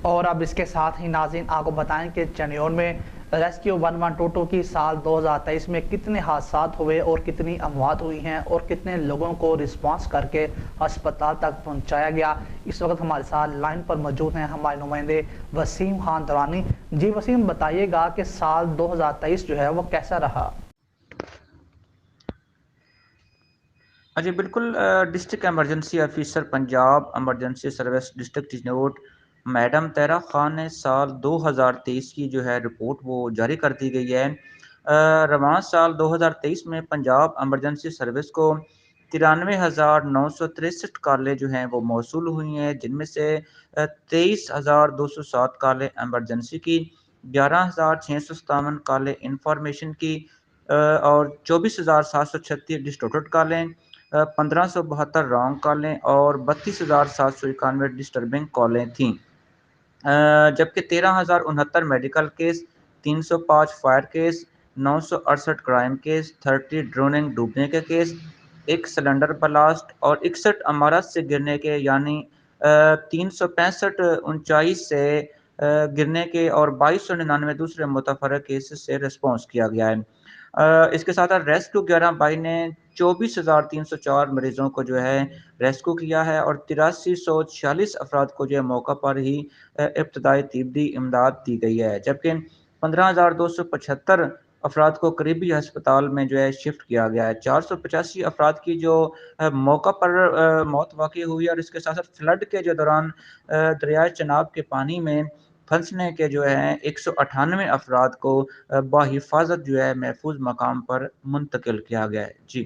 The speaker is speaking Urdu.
اور اب اس کے ساتھ ہی ناظرین آپ کو بتائیں کہ چنیور میں ریسکیو 1122 کی سال 2023 میں کتنے حادثات ہوئے اور کتنی اموات ہوئی ہیں اور کتنے لوگوں کو رسپانس کر کے ہسپتال تک پہنچایا گیا۔ اس وقت ہمارے ساتھ لائن پر موجود ہیں ہمارے نمائندے وسیم خان درانی۔ جی وسیم، بتائیے گا کہ سال 2023 جو ہے وہ کیسا رہا؟ جی بالکل، district emergency officer Punjab emergency service district نوٹ میڈم تیرا خان نے سال 2023 کی جو ہے رپورٹ وہ جاری کر دی گئی ہے۔ رواں سال 2023 میں پنجاب ایمرجنسی سروس کو 93,963 کالیں جو ہیں وہ موصول ہوئی ہیں، جن میں سے 23,207 کالیں ایمرجنسی کی، 11,657 کالیں انفارمیشن کی، اور 24,736 ڈسٹورٹڈ کالیں، 1,572 رانگ کالیں اور 32,791 ڈسٹربنگ کالیں تھیں، جبکہ 13,069 medical case, 305 fire case, 968 crime case, 30 ڈروننگ ڈوبنے کے کیس، ایک سلنڈر بلاسٹ اور 61 عمارت سے گرنے کے یعنی 365 اونچائی سے گرنے کے اور 2299 دوسرے متفرق کیسز سے رسپانس کیا گیا ہے۔ اس کے ساتھ ریسکیو 11/22 نے 24,304 مریضوں کو جو ہے ریسکیو کیا ہے اور 8346 افراد کو جو ہے موقع پر ہی ابتدائی طبی امداد دی گئی ہے، جبکہ 15,275 افراد کو قریبی ہسپتال میں جو ہے شفٹ کیا گیا ہے۔ 485 افراد کی جو موقع پر موت واقع ہوئی، اور اس کے ساتھ ساتھ فلڈ کے جو دوران دریائے چناب کے پانی میں پھنسنے کے جو ہے 198 افراد کو بحفاظت جو ہے محفوظ مقام پر منتقل کیا گیا ہے۔ جی